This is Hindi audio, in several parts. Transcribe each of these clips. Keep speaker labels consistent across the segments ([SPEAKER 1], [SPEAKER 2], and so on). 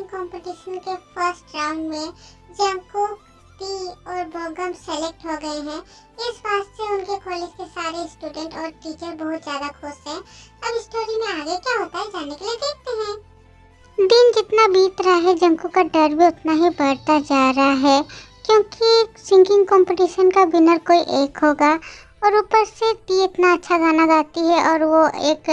[SPEAKER 1] कंपटीशन के फर्स्ट राउंड में जंगकुक, टी और बोगम सेलेक्ट हो गए हैं। इस बात से उनके कॉलेज के सारे स्टूडेंट और टीचर बहुत ज्यादा खुश हैं। अब स्टोरी में आगे क्या होता है जानने के लिए देखते हैं। दिन जितना बीत रहा है जंगकुक का डर भी उतना ही बढ़ता जा रहा है, क्योंकि सिंगिंग कंपटीशन का विनर कोई एक होगा और ऊपर से टी इतना अच्छा गाना गाती है और वो एक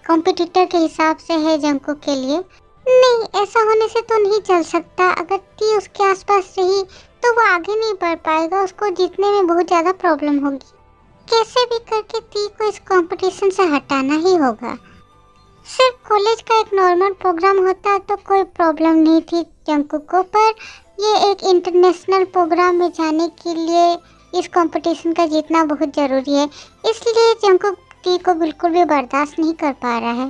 [SPEAKER 1] कॉम्पिटिटर के हिसाब से है जंगकुक के लिए। नहीं, ऐसा होने से तो नहीं चल सकता। अगर टी उसके आसपास रही तो वो आगे नहीं बढ़ पाएगा, उसको जीतने में बहुत ज़्यादा प्रॉब्लम होगी। कैसे भी करके टी को इस कंपटीशन से हटाना ही होगा। सिर्फ कॉलेज का एक नॉर्मल प्रोग्राम होता तो कोई प्रॉब्लम नहीं थी जंगकुक को, पर ये एक इंटरनेशनल प्रोग्राम में जाने के लिए इस कंपटीशन का जीतना बहुत ज़रूरी है। इसलिए जंगकुक टी को बिल्कुल भी बर्दाश्त नहीं कर पा रहा है।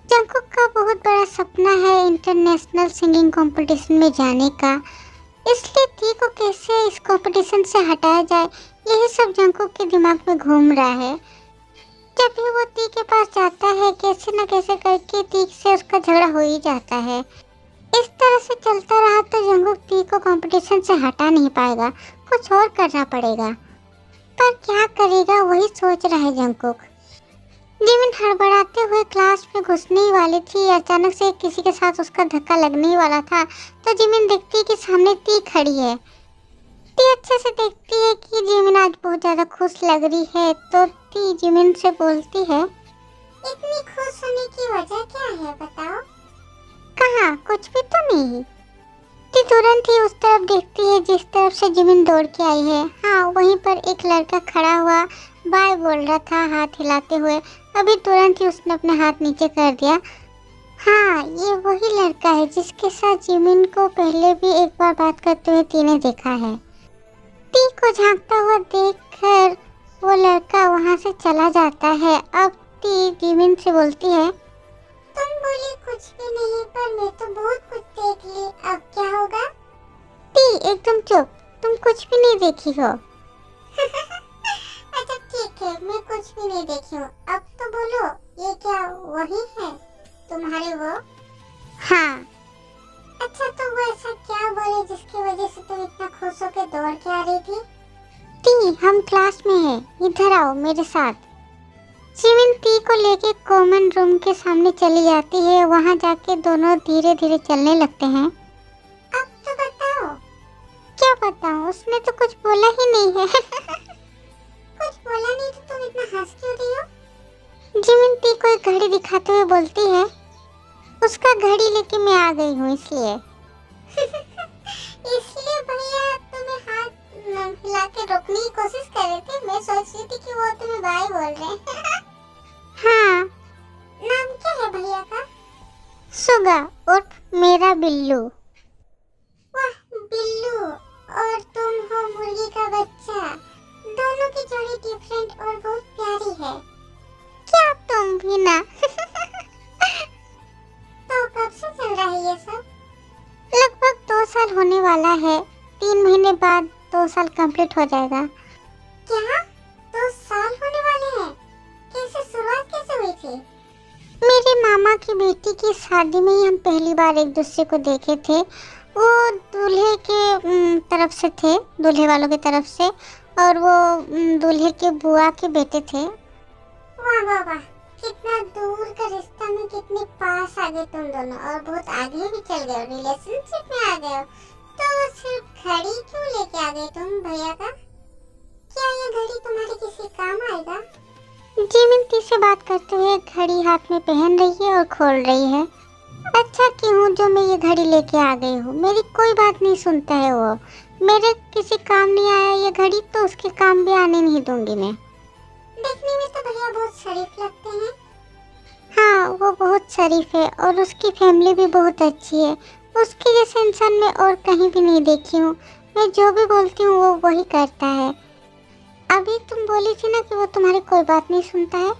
[SPEAKER 1] जंगकुक का बहुत बड़ा सपना है इंटरनेशनल सिंगिंग कंपटीशन में जाने का, इसलिए टी को कैसे इस कंपटीशन से हटाया जाए यही सब जंगकुक के दिमाग में घूम रहा है। जब भी वो टी के पास जाता है कैसे न कैसे करके टी से उसका झगड़ा हो ही जाता है। इस तरह से चलता रहा तो जंगकुक टी को कंपटीशन से हटा नहीं पाएगा, कुछ और करना पड़ेगा। पर क्या करेगा वही सोच रहा है जंगकुक। जिमिन हड़बड़ाते हुए क्लास में घुसने ही वाली थी, अचानक से किसी के साथ उसका धक्का लगने ही वाला था तो जिमिन देखती है कि सामने टी खड़ी है। टी अच्छे से देखती है कि जिमिन आज बहुत ज़्यादा खुश लग रही है तो टी जिमिन से बोलती है, इतनी खुश होने की वजह क्या है बताओ। कहाँ, कुछ भी तो नहीं। टी तुरंत ही उस तरफ देखती है जिस तरफ से जिमिन दौड़ के आई है। हाँ, वहीं पर एक लड़का खड़ा हुआ बाय बोल रहा था हाथ हिलाते हुए। अभी तुरंत ही उसने अपना हाथ नीचे कर दिया। हाँ, ये वही लड़का है जिसके साथ जिमिन को पहले भी एक बार बात करते हुए टी ने देखा है। टी को झांकता हुआ देखकर वो लड़का वहाँ से चला जाता है। अब टी जिमिन से बोलती है, तुम बोली कुछ भी नहीं पर मैं तो बहुत कुछ देख ली, अब क्या होगा। टी एकदम चुप, तुम कुछ भी नहीं देखी हो। अच्छा ठीक है, मैं कुछ भी नहीं देखी हूँ, अब तो बोलो ये क्या वही है तुम्हारे वो। हाँ। अच्छा तो वो ऐसा क्या बोले जिसकी वजह से तुम इतना खुश होकर दौड़ के आ रही थी। टी, हम क्लास में हैं, इधर आओ मेरे साथ। जिमिन टी को लेके कॉमन रूम के सामने चली जाती है। वहाँ जाके दोनों धीरे धीरे चलने लगते हैं। अब तो बताओ। क्या बताऊँ, उसने तो कुछ बोला ही नहीं है। कुछ बोला नहीं तो तुम इतना हंस क्यों रही हो। जिमिन टी को एक घड़ी दिखाते हुए बोलती है, उसका घड़ी लेके मैं आ गई हूँ इसलिए। इसलिए भैया तुम्हें हाथ हिला के रोकने की कोशिश कर रहे थे। मैं सोच रही थी कि वो तुम्हें बाय बोल रहे हैं। हाँ। नाम क्या है भैया का। सुगा उर्फ मेरा बिल्लू। वाह बिल्लू, और तुम हो मुर्गी का बच्चा। दोनों की जोड़ी डिफरेंट और बहुत प्यारी है। क्या तुम भी ना। तो कब से चल रहा है ये सब। लगभग 2 साल होने वाला है। 3 महीने बाद 2 साल कंप्लीट हो जाएगा। क्या 2 साल होने वाले हैं। कैसे, शुरुआत कैसे हुई थी। मेरे मामा की बेटी की शादी में ही हम पहली बार एक दूसरे को देखे थे। वो दूल्हे के तरफ से थे, दूल्हे वालों की तरफ से, और वो दूल्हे के बुआ के बेटे थे। वाह वाह वाह, कितना दूर का रिश्ता में कितने पास आ गए तुम दोनों, और बहुत आगे भी चल गए, रिलेशनशिप में आ गए। तो सिर्फ घड़ी क्यों लेके आ गए तुम भैया का। क्या ये घड़ी तुम्हारे किसी काम आएगा। जिमिन टी से बात करते हुए घड़ी हाथ में पहन रही है और खोल रही है। अच्छा क्यों जो मैं ये घड़ी लेके आ गई हूँ, मेरी कोई बात नहीं सुनता है वो। मेरे किसी काम नहीं आया ये घड़ी तो उसके काम भी आने नहीं दूंगी मैं। देखने में तो भैया बहुत शरीफ लगते हैं। हाँ, वो बहुत शरीफ है और उसकी फैमिली भी बहुत अच्छी है। उसके जैसे इंसान मैं और कहीं भी नहीं देखी हूँ। मैं जो भी बोलती हूँ वो वही करता है। अभी तुम बोली थी ना कि वो तुम्हारी कोई बात नहीं सुनता है।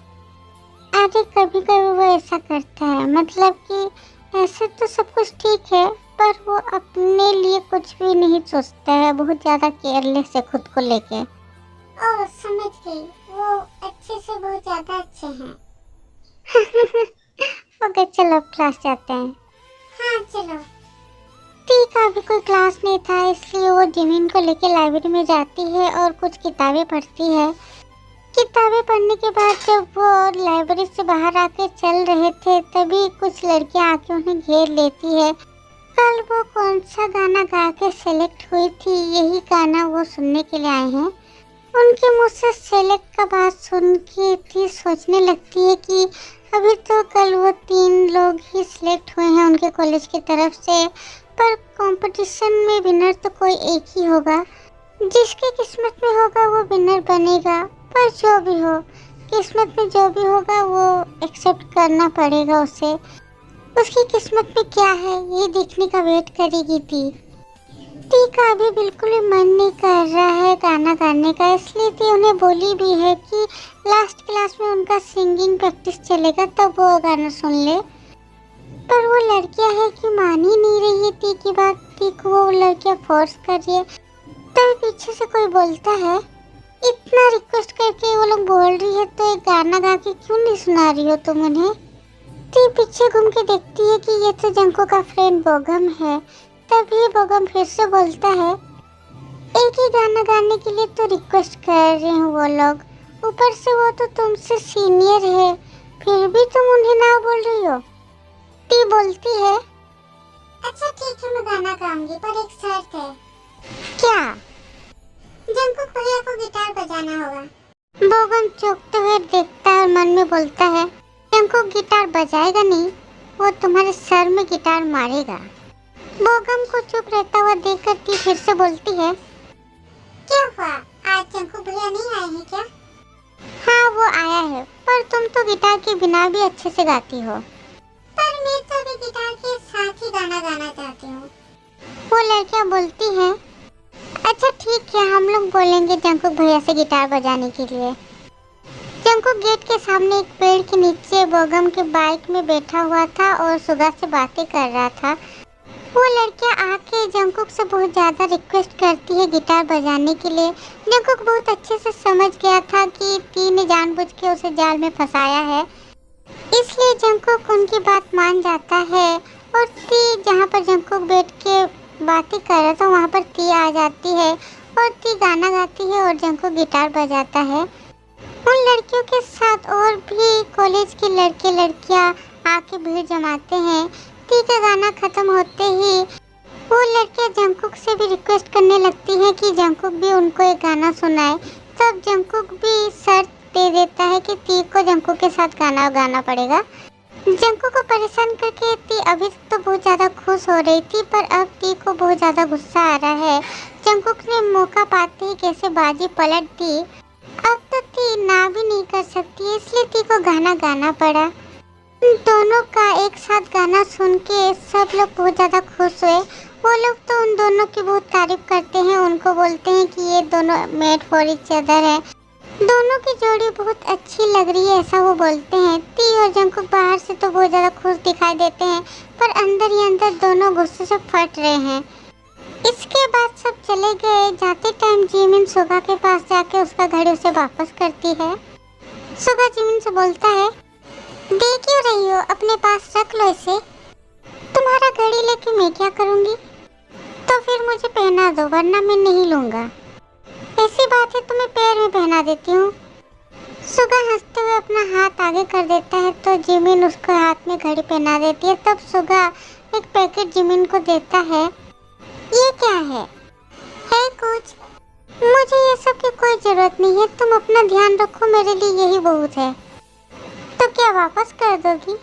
[SPEAKER 1] अरे कभी कभी वो ऐसा करता है, मतलब कि ऐसे तो सब कुछ ठीक है पर वो अपने लिए कुछ भी नहीं सोचता है, बहुत ज़्यादा केयरलेस है खुद को लेके। ओह समझ गई, वो अच्छे से बहुत ज़्यादा अच्छे हैं। ओके चलो क्लास जाते हैं। हाँ चलो। टी का भी कोई क्लास नहीं था, इसलिए वो जिमिन को लेके लाइब्रेरी में जाती है और कुछ किताबें पढ़ती है। किताबें पढ़ने के बाद जब वो लाइब्रेरी से बाहर आके चल रहे थे तभी कुछ लड़कियां आके उन्हें घेर लेती है। कल वो कौन सा गाना गा के सेलेक्ट हुई थी, यही गाना वो सुनने के लिए आए हैं। उनके मुंह से सेलेक्ट का बात सुन के टी सोचने लगती है कि अभी तो कल वो 3 लोग ही सिलेक्ट हुए हैं उनके कॉलेज की तरफ से, पर कंपटीशन में विनर तो कोई एक ही होगा। जिसकी किस्मत में होगा वो विनर बनेगा, पर जो भी हो किस्मत में जो भी होगा वो एक्सेप्ट करना पड़ेगा उसे। उसकी किस्मत में क्या है ये देखने का वेट करेगी टी का अभी बिल्कुल भी मन नहीं कर रहा है गाना गाने का, इसलिए टी उन्हें बोली भी है कि लास्ट क्लास में उनका सिंगिंग प्रैक्टिस चलेगा तब वो गाना सुन ले। पर वो लड़कियां है कि मान ही नहीं रही है टी की बात। टी को वो लड़कियां फोर्स कर रही है, तभी पीछे से कोई बोलता है इतना रिक्वेस्ट करके वो लोग बोल रही है तो एक गाना गा के क्यों नहीं सुना रही हो तुम उन्हें। टी पीछे घूम के देखती है कि ये तो जंको का फ्रेंड बोगम है। तभी बोगम फिर से बोलता है एक ही गाना गाने के लिए तो रिक्वेस्ट कर रहे हैं वो लोग, ऊपर से वो तो तुमसे सीनियर है, फिर भी तुम उन्हें ना बोल रही हो। टी बोलती है अच्छा ठीक है मैं गाना गाऊंगी पर एक शर्त है। क्या? जंकुक भैया को गिटार बजाना होगा। बोगम चौंकते हुए देखता है और मन में बोलता है जंकुक गिटार बजाएगा नहीं, वो तुम्हारे सर में गिटार मारेगा। बोगम को चुप रहता हुआ देखकर टी फिर से बोलती है क्या हुआ, आज जंकुक भैया नहीं आए हैं क्या? हाँ वो आया है, पर तुम तो गिटार के बिना भी अच्छे से गाती हो। पर मैं तो अभी गिटार के साथ ही गाना गाना चाहती हूँ। वो लड़कियाँ बोलती हैं अच्छा ठीक है हम लोग बोलेंगे जंकुक भैया से गिटार बजाने के लिए। जंकुक गेट के सामने एक पेड़ के नीचे बोगम के बाइक में बैठा हुआ था और सुगा से बातें कर रहा था। वो लड़कियां आके जंकुक से बहुत ज़्यादा रिक्वेस्ट करती है गिटार बजाने के लिए। जंकुक बहुत अच्छे से समझ गया था कि टी ने जानबूझ के उसे जाल में फंसाया है, इसलिए जंकुक उनकी बात मान जाता है और टी जहाँ पर जंकुक बैठ के बातें कर रहा था वहाँ पर टी आ जाती है और टी गाना गाती है और जंकुक गिटार बजाता है। उन लड़कियों के साथ और भी कॉलेज के लड़के लड़कियाँ आके भीड़ जमाते हैं। टी का गाना खत्म होते ही वो लड़कियां जंकुक से भी रिक्वेस्ट करने लगती हैं कि जंकुक भी उनको एक गाना सुनाए। तब जंकुक भी शर्त दे देता है कि टी को जंकुक के साथ गाना गाना पड़ेगा। जंकुक को परेशान करके टी अभी तो बहुत ज़्यादा खुश हो रही थी, पर अब टी को बहुत ज़्यादा गुस्सा आ रहा है। जंकुक ने मौका पाते ही कैसे बाजी पलट दी। अब तो टी ना भी नहीं कर सकती, इसलिए टी को गाना गाना पड़ा। दोनों का एक साथ गाना सुन के सब लोग बहुत ज़्यादा खुश हुए। वो लोग तो उन दोनों की बहुत तारीफ करते हैं, उनको बोलते हैं कि ये दोनों मेड फॉर ईच अदर है, दोनों की जोड़ी बहुत अच्छी लग रही है, ऐसा वो बोलते हैं। टी और जंकुक बाहर से तो बहुत ज़्यादा खुश दिखाई देते हैं, पर अंदर ही अंदर दोनों गुस्से से फट रहे हैं। इसके बाद सब चले गए। जाते टाइम जिमिन सुगा के पास जाके उसका घड़ी उसे वापस करती है। सुगा जिमिन से बोलता है दे क्यों रही हो, अपने पास रख लो इसे। तुम्हारा घड़ी लेके मैं क्या करूँगी? तो फिर मुझे पहना दो वरना मैं नहीं लूँगा। ऐसी बात है तो मैं पैर में पहना देती हूँ। सुगा हंसते हुए अपना हाथ आगे कर देता है तो जिमिन उसको हाथ में घड़ी पहना देती है। तब सुगा एक पैकेट जिमिन को देता है। ये क्या है कुछ? मुझे ये सब की कोई जरूरत नहीं है, तुम अपना ध्यान रखो, मेरे लिए यही बहुत है। तो क्या वापस कर दोगी?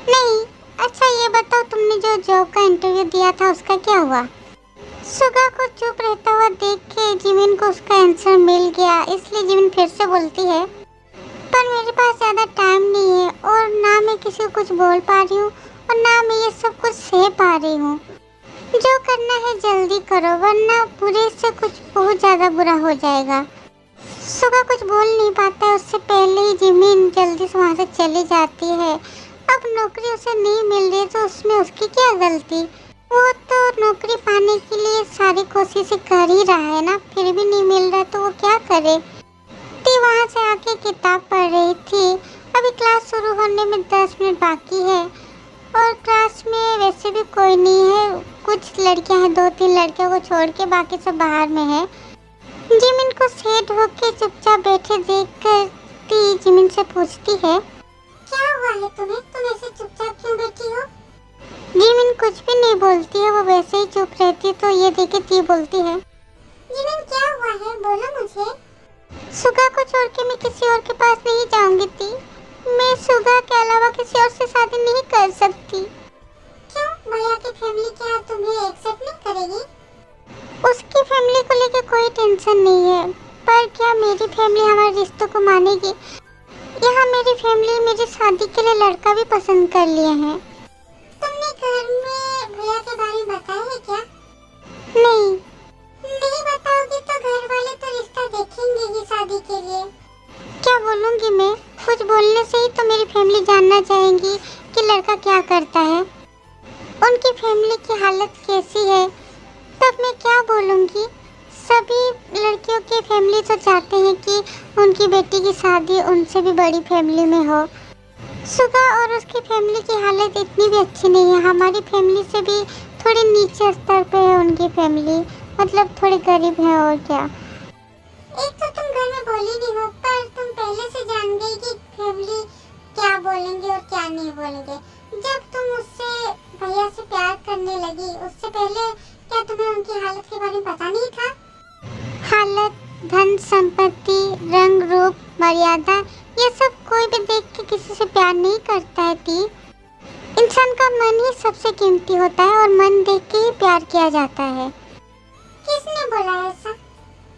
[SPEAKER 1] नहीं। अच्छा ये बताओ तुमने जो जॉब का इंटरव्यू दिया था उसका क्या हुआ? सुगा को चुप रहता हुआ देख के जिमिन को उसका आंसर मिल गया, इसलिए जिमिन फिर से बोलती है पर मेरे पास ज़्यादा टाइम नहीं है और ना मैं किसी को कुछ बोल पा रही हूँ और ना मैं ये सब कुछ सह पा रही हूँ। जो करना है जल्दी करो वरना बुरे से कुछ बहुत ज़्यादा बुरा हो जाएगा। सुगा कुछ बोल नहीं पाता है, उससे पहले ही जिमिन जल्दी से वहाँ से चली जाती है। अब नौकरी उसे नहीं मिल रही तो उसमें उसकी क्या गलती? वो तो नौकरी पाने के लिए सारी कोशिशें कर ही रहा है ना, फिर भी नहीं मिल रहा तो वो क्या करे। टी वहाँ से आके किताब पढ़ रही थी। अभी क्लास शुरू होने में 10 मिनट बाकी है। और क्लास में वैसे भी कोई नहीं है, कुछ लड़कियां हैं, 2-3 लड़कियों को छोड़ के बाकी सब बाहर में है। जिमिन को सेट होके चुपचाप बैठे देखकर टी जिमिन से पूछती है, क्या हुआ है तुम्हें? तुम ऐसे चुपचाप क्यों बैठी हो? जिमिन कुछ भी नहीं बोलती है, वो वैसे ही चुप रहती है। तो ये देखे टी बोलती है, जिमिन क्या हुआ है, बोलो मुझे। सुगा को छोड़ के मैं किसी और के पास नहीं जाऊंगी टी। मैं सुगा के अलावा किसी और से शादी नहीं कर सकती। क्यों? भैया की फैमिली क्या तुम्हें एक्सेप्ट नहीं करेगी? उसकी फैमिली को लेकर कोई टेंशन नहीं है, पर क्या मेरी फैमिली हमारे रिश्तों को मानेगी? यहाँ मेरी फैमिली मेरी शादी के लिए लड़का भी पसंद कर लिए हैं। तुमने घर में भैया के बारे में बताया है क्या? नहीं। नहीं बताओगी तो घर वाले तो रिश्ता देखेंगे ही शादी के लिए। क्या बोलूँगी मैं? कुछ बोलने से ही तो मेरी फैमिली जानना चाहेंगी कि लड़का क्या करता है, उनकी फैमिली की हालत कैसी है, तब मैं क्या बोलूँगी? सभी लड़कियों की फैमिली तो चाहते हैं कि उनकी बेटी की शादी उनसे भी बड़ी फैमिली में हो। सुगा और उसकी फैमिली की हालत इतनी भी अच्छी नहीं है, हमारी फैमिली से भी थोड़े नीचे स्तर पे है उनकी फैमिली, मतलब थोड़े गरीब है। और क्या, एक तो तुम घर में बोली नहीं हो, पर तुम पहले से जान गई कि फैमिली क्या बोलेंगे और क्या नहीं बोलेंगे। जब तुम उससे भैया से प्यार करने लगी, उससे पहले क्या तुम्हें उनकी हालत के बारे में पता नहीं था? हालत, धन संपत्ति, रंग रूप, मर्यादा, ये सब कोई भी देख के किसी से प्यार नहीं करता है टी। इंसान का मन ही सबसे कीमती होता है और मन देख के ही प्यार किया जाता है। किसने बोला ऐसा?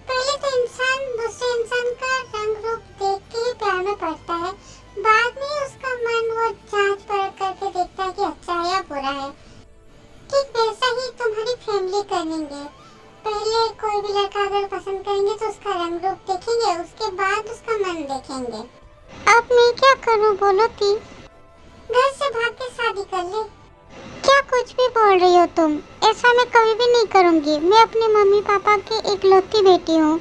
[SPEAKER 1] पहले तो इंसान दूसरे इंसान का रंग रूप देख के ही प्यार में पड़ता है, बाद में उसका मन वो जांच परख करके देखता है कि अच्छा है या बुरा है। ठीक वैसा ही तुम्हारी फैमिली करेंगे। पहले कोई भी लड़का अगर पसंद करेंगे तो उसका रंग रूप देखेंगे, उसके बाद उसका मन देखेंगे। अब मैं क्या करूं बोलो ती? घर से भाग के शादी कर ले। क्या कुछ भी बोल रही हो तुम? ऐसा मैं कभी भी नहीं करूंगी। मैं अपने मम्मी पापा की इकलौती बेटी हूँ।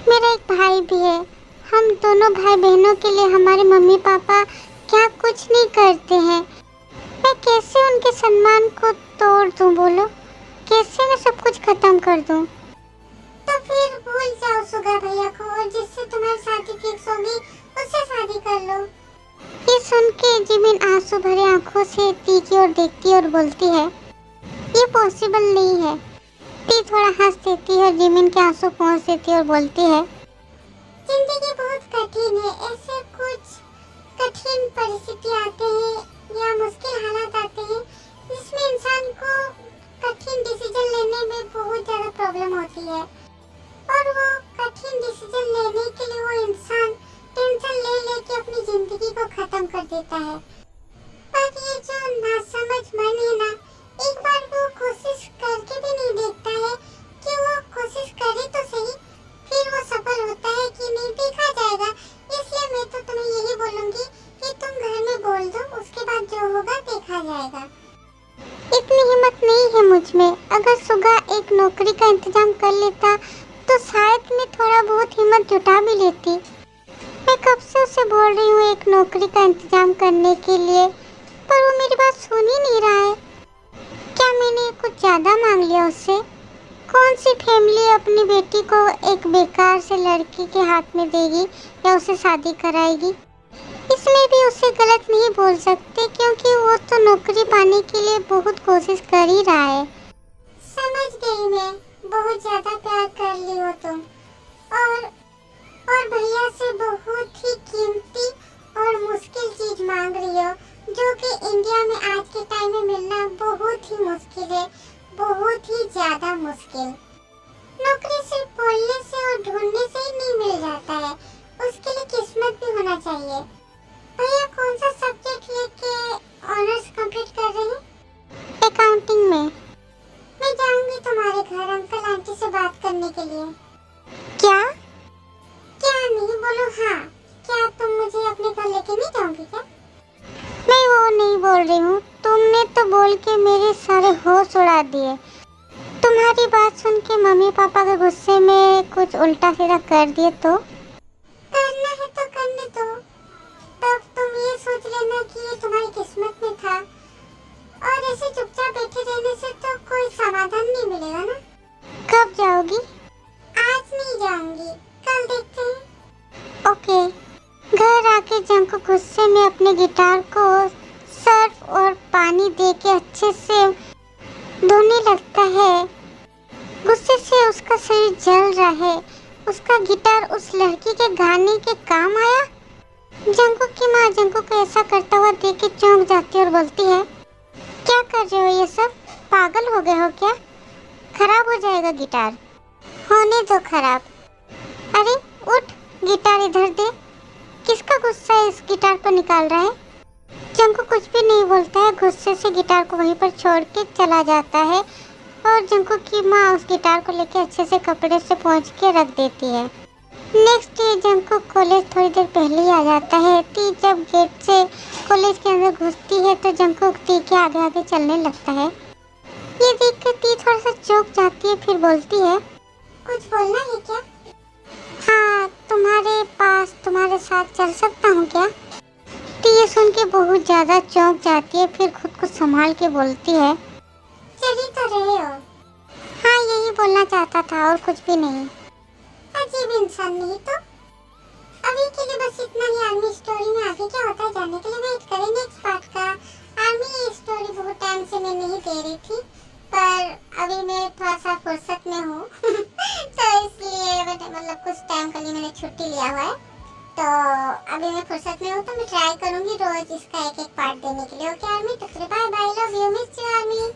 [SPEAKER 1] मेरा एक भाई भी है। हम दोनों भाई बहनों के लिए हमारे मम्मी पापा क्या कुछ नहीं करते हैं। मैं कैसे उनके सम्मान को तोड़ दूं बोलो? कैसे मैं सब कुछ खत्म कर दूं? तो फिर भूल जाओ सुगा भैया को और जिससे तुम्हारी शादी फिक्स होगी उससे शादी कर लो। ये सुन के जिमिन आंसू भरे आंखों से टी की ओर देखती और बोलती है, ये पॉसिबल नहीं है। टी थोड़ा हंस देती है और जिमिन के आंसू पोंछ देती है और बोलती है, जिंदगी बहुत कठिन है। ऐसे कुछ कठिन परिस्थिति आते हैं या मुश्किल हालात आते हैं जिसमें इंसान को कठिन डिसीजन लेने में बहुत ज़्यादा प्रॉब्लम होती है और वो कठिन डिसीजन लेने के लिए वो इंसान टेंशन ले लेके अपनी जिंदगी को खत्म कर देता है। पर ये जो नासमझ मन है ना, एक बार वो कोशिश करके भी नहीं देखता है कि वो कोशिश करे तो सही, फिर वो सफल होता है कि नहीं देखा जाएगा। इसलिए मैं तो तुम्हें यही बोलूंगी कि तुम घर में बोल दो, उसके बाद जो होगा देखा जाएगा। इतनी हिम्मत नहीं है मुझ में। अगर सुगा एक नौकरी का इंतजाम कर लेता तो शायद मैं थोड़ा बहुत हिम्मत जुटा भी लेती। मैं कब से उसे बोल रही हूँ एक नौकरी का इंतजाम करने के लिए, पर वो मेरी बात सुन ही नहीं रहा है। क्या मैंने कुछ ज़्यादा मांग लिया उससे? कौन सी फैमिली अपनी बेटी को एक बेकार से लड़की के हाथ में देगी या उसे शादी कराएगी? इसमें भी उसे गलत नहीं बोल सकते क्योंकि वो तो नौकरी पाने के लिए बहुत कोशिश कर ही रहा है। समझ गई मैं, बहुत ज़्यादा प्यार कर ली हो तुम और भैया से बहुत ही कीमती और मुश्किल चीज मांग रही हो, जो कि इंडिया में आज के टाइम में मिलना बहुत ही मुश्किल है, बहुत ही ज्यादा मुश्किल। नौकरी सिर्फ बोलने से और ढूंढने से ही नहीं मिल जाता है, उसके लिए किस्मत भी होना चाहिए। भैया कौन सा सब्जेक्ट लेके ऑनर्स कंप्लीट कर रहे हैं? अकाउंटिंग में। मैं जाऊंगी तुम्हारे घर अंकल आंटी से बात करने के लिए। क्या? क्या नहीं बोलो हाँ। क्या तुम मुझे अपने घर लेके नहीं जाओगी क्या? मैं वो नहीं बोल रही हूँ, तुमने तो बोल के मेरे सारे होश उड़ा दिए। तुम्हारी बात सुन के मम्मी पापा के गुस्से में कुछ उल्टा सीधा कर दिए तो? करना है तो करने दो। तब तुम ये सोच लेना कि ये तुम्हारी किस्मत में था। पानी दे के अच्छे से धोने लगता है। गुस्से से उसका शरीर जल रहा है। उसका गिटार उस लड़की के गाने के काम आया। जंगकुक की माँ जंगकुक को ऐसा करता हुआ देख के चौंक जाती है और बोलती है, क्या कर रहे हो ये सब? पागल हो गए हो क्या? खराब हो जाएगा गिटार। होने दो खराब। अरे उठ, गिटार इधर दे। किसका गुस्सा इस गिटार पर निकाल रहा है? जंगकुक कुछ भी नहीं बोलता है, गुस्से से गिटार को वहीं पर छोड़ के चला जाता है और जंगकुक की माँ उस गिटार को लेके अच्छे से कपड़े से पोंछ के रख देती है। नेक्स्ट डे जंगकुक कॉलेज थोड़ी देर पहले ही आ जाता है। टी जब गेट से कॉलेज के अंदर घुसती है तो जंगकुक टी के आगे आगे चलने लगता है। ये देखकर टी थोड़ा सा चौंक जाती है, फिर बोलती है, कुछ बोलना है क्या? हाँ, तुम्हारे साथ चल सकता हूँ क्या? टी ये सुन के बहुत ज्यादा चौंक जाती है, फिर खुद को संभाल के बोलती है, चली तो रहे हो। हाँ, यही बोलना चाहता था और कुछ भी नहीं। अजीब इंसान नहीं तो। अभी के लिए बस इतना ही आर्मी स्टोरी में। आगे क्या होता है जानने के लिए वेट करें नेक्स्ट पार्ट का। आर्मी स्टोरी बहुत टाइम से मैं नहीं दे रही थी, पर अभी मैं थोड़ा सा फुर्सत में हूँ तो इसलिए मतलब कुछ टाइम के लिए मैंने छुट्टी लिया हुआ है। तो अभी मैं फुर्सत में हूँ तो मैं ट्राई करूँगी रोज इसका एक एक पार्ट देने के लिए। ओके आर्मी, तो फिर bye bye, love you, miss you army.